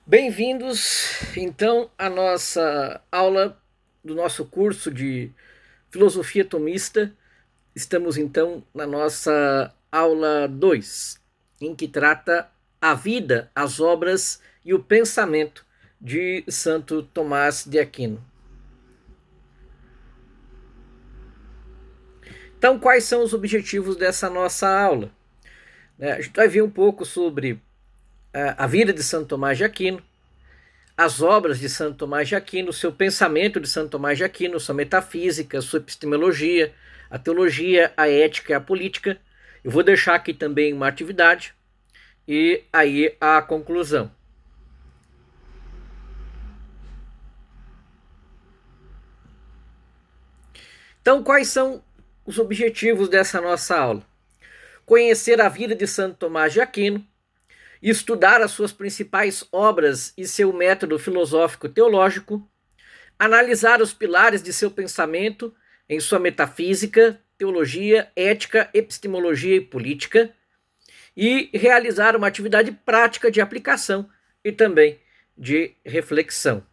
Bem-vindos, então, à nossa aula do nosso curso de Filosofia Tomista. Estamos, então, na nossa aula 2, em que trata a vida, as obras e o pensamento de Santo Tomás de Aquino. Então, quais são os objetivos dessa nossa aula? A gente vai ver um pouco sobre a vida de Santo Tomás de Aquino, as obras de Santo Tomás de Aquino, o seu pensamento de Santo Tomás de Aquino, sua metafísica, sua epistemologia, a teologia, a ética e a política. Eu vou deixar aqui também uma atividade e aí a conclusão. Então, quais são os objetivos dessa nossa aula? Conhecer a vida de Santo Tomás de Aquino, estudar as suas principais obras e seu método filosófico teológico, analisar os pilares de seu pensamento em sua metafísica, teologia, ética, epistemologia e política, e realizar uma atividade prática de aplicação e também de reflexão.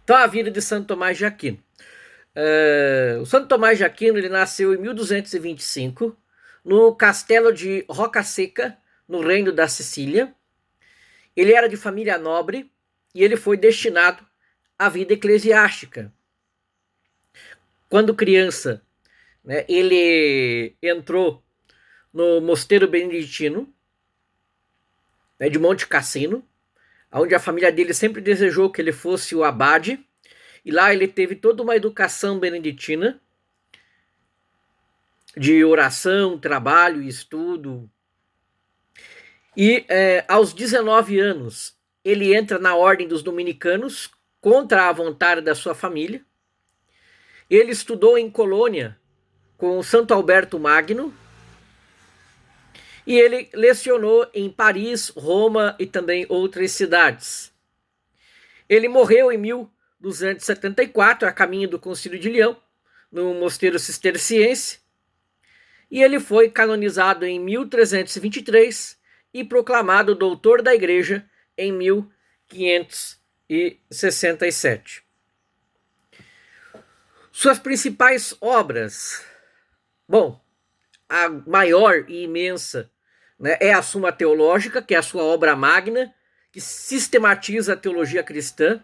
Então, a vida de Santo Tomás de Aquino. O Santo Tomás de Aquino ele nasceu em 1225 no castelo de Roca Seca, no reino da Sicília. Ele era de família nobre e ele foi destinado à vida eclesiástica. Quando criança, ele entrou no mosteiro beneditino, de Monte Cassino, onde a família dele sempre desejou que ele fosse o abade, e lá ele teve toda uma educação beneditina, de oração, trabalho e estudo. E aos 19 anos, ele entra na ordem dos dominicanos, contra a vontade da sua família. Ele estudou em Colônia com Santo Alberto Magno, e ele lecionou em Paris, Roma e também outras cidades. Ele morreu em 1274, a caminho do Concílio de Leão, no mosteiro cisterciense, e ele foi canonizado em 1323 e proclamado doutor da Igreja em 1567. Suas principais obras, a maior e imensa, é a Suma Teológica, que é a sua obra magna, que sistematiza a teologia cristã.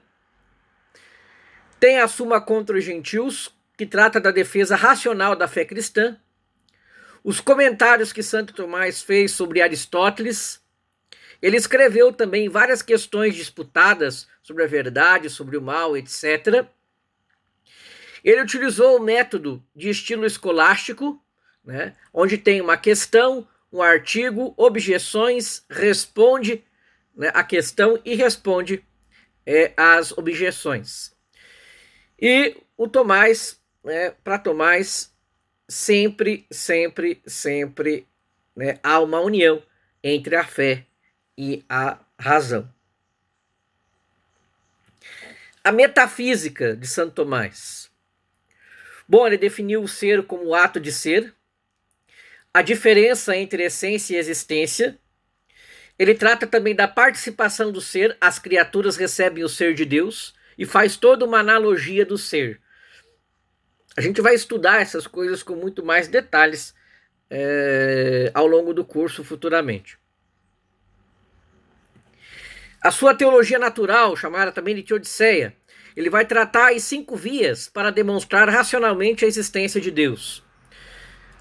Tem a Suma contra os Gentios, que trata da defesa racional da fé cristã. Os comentários que Santo Tomás fez sobre Aristóteles. Ele escreveu também várias questões disputadas sobre a verdade, sobre o mal, etc. Ele utilizou o método de estilo escolástico, onde tem uma questão, um artigo, objeções, responde a questão e responde as objeções. E o Tomás, para Tomás, sempre há uma união entre a fé e a razão. A metafísica de Santo Tomás. Ele definiu o ser como o ato de ser, a diferença entre essência e existência. Ele trata também da participação do ser, as criaturas recebem o ser de Deus, e faz toda uma analogia do ser. A gente vai estudar essas coisas com muito mais detalhes ao longo do curso futuramente. A sua teologia natural, chamada também de Teodiceia, ele vai tratar as 5 vias para demonstrar racionalmente a existência de Deus.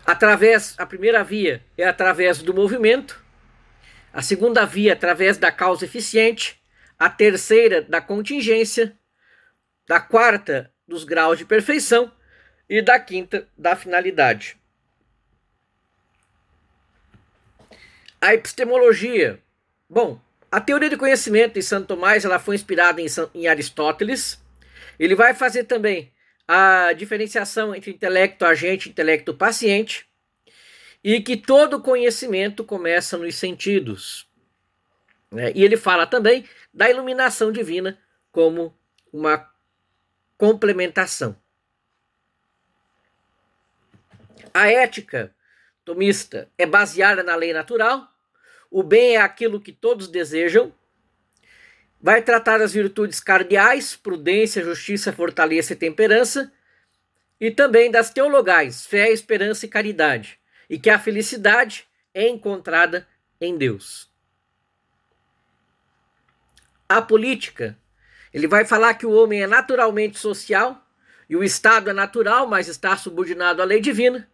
A primeira via é através do movimento, a segunda via através da causa eficiente, a terceira da contingência, da quarta dos graus de perfeição e da quinta da finalidade. A epistemologia. A teoria do conhecimento de Santo Tomás ela foi inspirada em Aristóteles. Ele vai fazer também a diferenciação entre intelecto agente e intelecto paciente, e que todo conhecimento começa nos sentidos. E ele fala também da iluminação divina como uma complementação. A ética tomista é baseada na lei natural. O bem é aquilo que todos desejam. Vai tratar das virtudes cardeais, prudência, justiça, fortaleza e temperança. E também das teologais, fé, esperança e caridade. E que a felicidade é encontrada em Deus. A política, ele vai falar que o homem é naturalmente social e o Estado é natural, mas está subordinado à lei divina,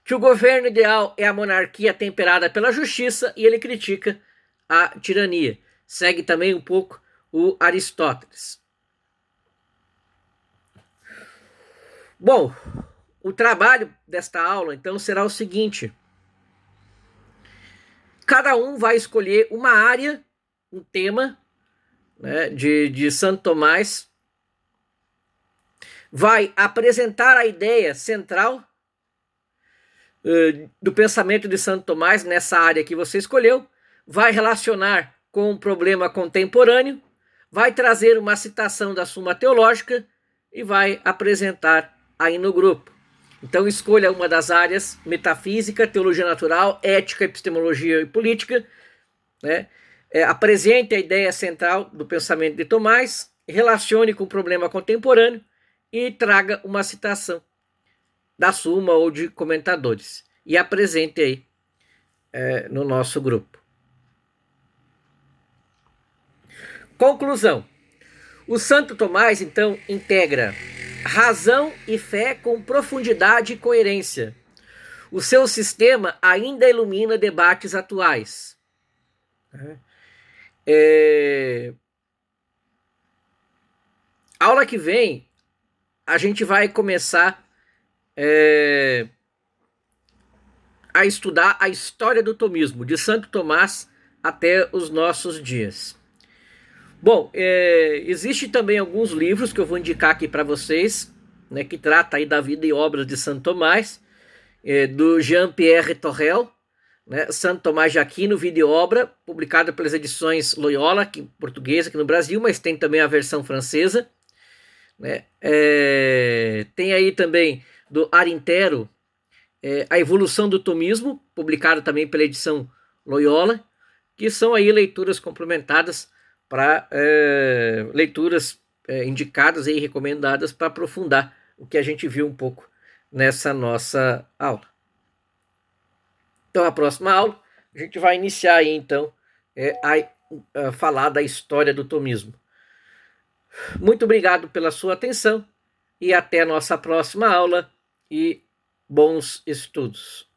que o governo ideal é a monarquia temperada pela justiça e ele critica a tirania. Segue também um pouco o Aristóteles. Bom, o trabalho desta aula então será o seguinte: cada um vai escolher uma área, um tema, né, de Santo Tomás, vai apresentar a ideia central do pensamento de Santo Tomás nessa área que você escolheu, vai relacionar com um problema contemporâneo, vai trazer uma citação da Suma Teológica e vai apresentar aí no grupo. Então escolha uma das áreas: metafísica, teologia natural, ética, epistemologia e política, né? Apresente a ideia central do pensamento de Tomás, relacione com o problema contemporâneo e traga uma citação da Suma ou de comentadores. E apresente aí no nosso grupo. Conclusão. O Santo Tomás, então, integra razão e fé com profundidade e coerência. O seu sistema ainda ilumina debates atuais. Aula que vem, a gente vai começar a estudar a história do tomismo, de Santo Tomás até os nossos dias. Bom, existe também alguns livros que eu vou indicar aqui para vocês, né, que trata aí da vida e obras de Santo Tomás, do Jean-Pierre Torrel, né, Santo Tomás de Aquino, vida e obra, publicado pelas edições Loyola, aqui, portuguesa aqui no Brasil, mas tem também a versão francesa, né? Tem aí também do Arintero, A Evolução do Tomismo, publicado também pela edição Loyola, que são aí leituras complementadas para leituras indicadas e recomendadas para aprofundar o que a gente viu um pouco nessa nossa aula. Então, a próxima aula, a gente vai iniciar aí, então, a falar da história do tomismo. Muito obrigado pela sua atenção e até a nossa próxima aula e bons estudos.